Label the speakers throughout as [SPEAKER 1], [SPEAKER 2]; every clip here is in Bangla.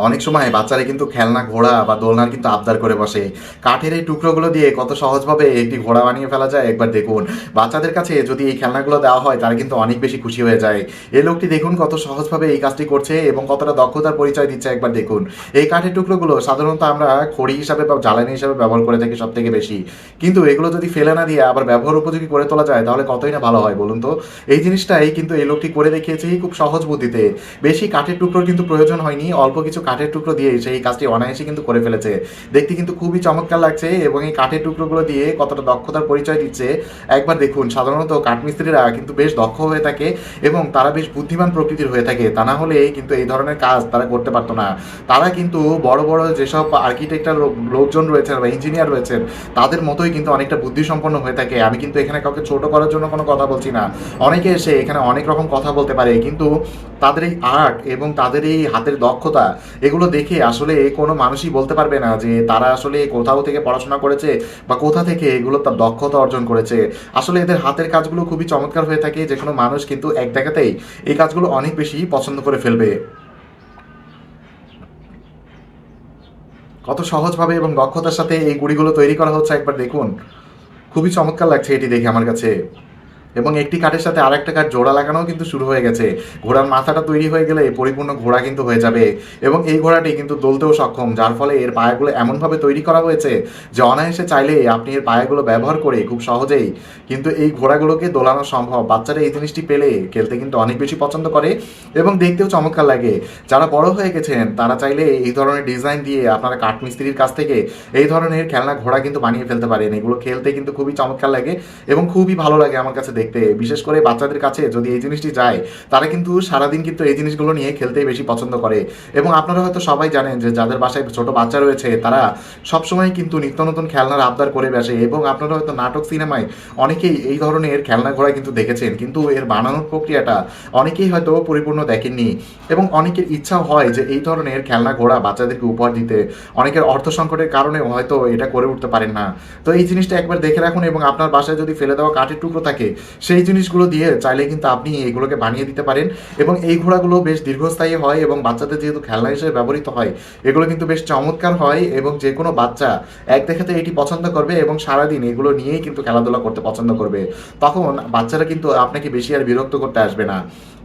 [SPEAKER 1] অনেক সময় বাচ্চারা কিন্তু খেলনা ঘোড়া বা দোলনার কিন্তু আবদার করে বসে। কাঠের এই টুকরোগুলো দিয়ে কত সহজভাবে একটি ঘোড়া বানিয়ে ফেলা যায় একবার দেখুন। বাচ্চাদের কাছে যদি এই খেলনাগুলো দেওয়া হয় তারা কিন্তু অনেক বেশি খুশি হয়ে যায়। এই লোকটি দেখুন কত সহজভাবে এই কাজটি করছে এবং কতটা দক্ষতার পরিচয় দিচ্ছে একবার দেখুন। এই কাঠের টুকরোগুলো সাধারণত আমরা খড়ি হিসাবে বা জ্বালানি হিসাবে ব্যবহার করে থাকি সব থেকে বেশি। কিন্তু এগুলো যদি ফেলে না দিয়ে আবার ব্যবহার উপযোগী করে তোলা যায় তাহলে কতই না ভালো হয় বলুন তো। এই জিনিসটাই কিন্তু এই লোকটি করে দেখিয়েছে খুব সহজ বুদ্ধিতে। বেশি কাঠের টুকরোর কিন্তু প্রয়োজন হয়নি, অল্প কিছু কাঠের টুকরো দিয়ে সেই কাজটি অনায়াসে কিন্তু করে ফেলেছে। দেখতে কিন্তু খুবই চমৎকার লাগছে এবং এই কাঠের টুকরোগুলো দিয়ে কতটা দক্ষতার পরিচয় দিচ্ছে একবার দেখুন। সাধারণত কাঠমিস্ত্রিরা কিন্তু বেশ দক্ষ হয়ে থাকে এবং তারা বেশ বুদ্ধিমান প্রকৃতির হয়ে থাকে, তা না হলে কিন্তু এই ধরনের কাজ তারা করতে পারতো না। তারা কিন্তু বড় বড় যেসব আর্কিটেক্টার লোকজন রয়েছেন বা ইঞ্জিনিয়ার রয়েছেন তাদের মতোই কিন্তু অনেকটা বুদ্ধিসম্পন্ন হয়ে থাকে। আমি কিন্তু এখানে কাউকে ছোট করার জন্য কোনো কথা বলছি না। অনেকে এসে এখানে অনেক রকম কথা বলতে পারে, কিন্তু তাদের এই আর্ট এবং তাদের এই হাতের দক্ষতা এগুলো দেখে আসলে কোনো মানুষই বলতে পারবে না যে তারা আসলে কোথাও থেকে পড়াশোনা করেছে বা কোথা থেকে এগুলো তার দক্ষতা অর্জন করেছে। আসলে এদের হাতের কাজগুলো খুবই চমৎকার হয়ে থাকে, যে কোনো মানুষ কিন্তু এক দেখাতেই এই কাজগুলো অনেক বেশি পছন্দ করে ফেলবে। কত সহজভাবে এবং দক্ষতার সাথে এই গুড়িগুলো তৈরি করা হচ্ছে একবার দেখুন। খুবই চমৎকার লাগছে এটি দেখে আমার কাছে। এবং একটি কাঠের সাথে আর একটা কাঠ জোড়া লাগানোও কিন্তু শুরু হয়ে গেছে। ঘোড়ার মাথাটা তৈরি হয়ে গেলে পরিপূর্ণ ঘোড়া কিন্তু হয়ে যাবে এবং এই ঘোড়াটি কিন্তু দোলতেও সক্ষম, যার ফলে এর পায়াগুলো এমনভাবে তৈরি করা হয়েছে যে অনায়াসে চাইলে আপনি এর পায়াগুলো ব্যবহার করে খুব সহজেই কিন্তু এই ঘোড়াগুলোকে দোলানো সম্ভব। বাচ্চারা এই জিনিসটি পেলে খেলতে কিন্তু অনেক বেশি পছন্দ করে এবং দেখতেও চমৎকার লাগে। যারা বড় হয়ে গেছেন তারা চাইলে এই ধরনের ডিজাইন দিয়ে আপনারা কাঠমিস্ত্রির কাছ থেকে এই ধরনের খেলনা ঘোড়া কিন্তু বানিয়ে ফেলতে পারেন। এগুলো খেলতে কিন্তু খুবই চমৎকার লাগে এবং খুবই ভালো লাগে আমার কাছে দেখতে। বিশেষ করে বাচ্চাদের কাছে যদি এই জিনিসটি যায় তারা কিন্তু সারাদিন কিন্তু এই জিনিসগুলো নিয়ে খেলতেই বেশি পছন্দ করে। এবং আপনারা হয়তো সবাই জানেন যে যাদের বাসায় ছোট বাচ্চা রয়েছে তারা সবসময় কিন্তু নিত্য নতুন খেলনার আবদার করে বসে এবং আপনারা হয়তো নাটক সিনেমায় অনেকেই এই ধরনের খেলনা ঘোড়া কিন্তু দেখেছেন, কিন্তু এর বানানোর প্রক্রিয়াটা অনেকেই হয়তো পরিপূর্ণ দেখেননি এবং অনেকের ইচ্ছাও হয় যে এই ধরনের খেলনা ঘোড়া বাচ্চাদেরকে উপহার দিতে। অনেকের অর্থ সংকটের কারণে হয়তো এটা করে উঠতে পারেন না। তো এই জিনিসটা একবার দেখে রাখুন এবং আপনার বাসায় যদি ফেলে দেওয়া কাঠের টুকরো থাকে সেই জিনিসগুলো দিয়ে চাইলে কিন্তু আপনি এগুলোকে বানিয়ে দিতে পারেন। এবং এই ঘোড়াগুলো বেশ দীর্ঘস্থায়ী হয় এবং বাচ্চাদের যেহেতু খেলনা হিসেবে ব্যবহৃত হয় এগুলো কিন্তু বেশ চমৎকার হয় এবং যে কোনো বাচ্চা এক দেখাতে এটি পছন্দ করবে এবং সারাদিন এগুলো নিয়েই কিন্তু খেলাধুলা করতে পছন্দ করবে। তখন বাচ্চারা কিন্তু আপনাকে বেশি আর বিরক্ত করতে আসবে না।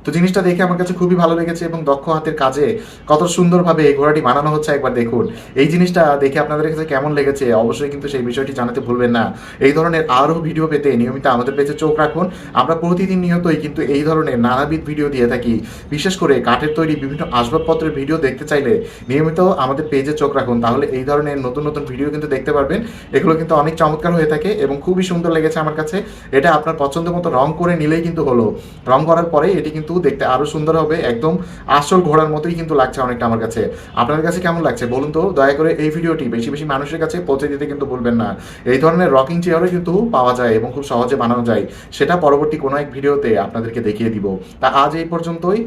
[SPEAKER 1] তো জিনিসটা দেখে আমার কাছে খুবই ভালো লেগেছে এবং দক্ষ হাতের কাজে কত সুন্দরভাবে এই ঘোড়াটি বানানো হচ্ছে একবার দেখুন। এই জিনিসটা দেখে আপনাদের কাছে কেমন লেগেছে অবশ্যই কিন্তু সেই বিষয়টি জানাতে ভুলবেন না। এই ধরনের আরও ভিডিও পেতে নিয়মিত আমাদের পেজে চোখ রাখুন। আমরা প্রতিদিন নিয়তই কিন্তু এই ধরনের নানাবিধ ভিডিও দিয়ে থাকি। বিশেষ করে কাঠের তৈরি বিভিন্ন আসবাবপত্রের ভিডিও দেখতে চাইলে নিয়মিত আমাদের পেজে চোখ রাখুন, তাহলে এই ধরনের নতুন নতুন ভিডিও কিন্তু দেখতে পারবেন। এগুলো কিন্তু অনেক চমৎকার হয়ে থাকে এবং খুবই সুন্দর লেগেছে আমার কাছে। এটা আপনার পছন্দ মতো রং করে নিলেই কিন্তু হলো। রং করার পরে এটি কিন্তু দেখতে আরও সুন্দর হবে, একদম আসল ঘোড়ার মতোই কিন্তু লাগছে অনেকটা আমার কাছে। আপনার কাছে কেমন লাগছে বলুন তো। দয়া করে এই ভিডিওটি বেশি বেশি মানুষের কাছে পৌঁছে দিতে কিন্তু ভুলবেন না। এই ধরনের রকিং চেয়ারও কিন্তু পাওয়া যায় এবং খুব সহজে বানানো যায়, সেটা পরবর্তী কোনো এক ভিডিওতে আপনাদেরকে দেখিয়ে দিব। তা আজ এই পর্যন্তই।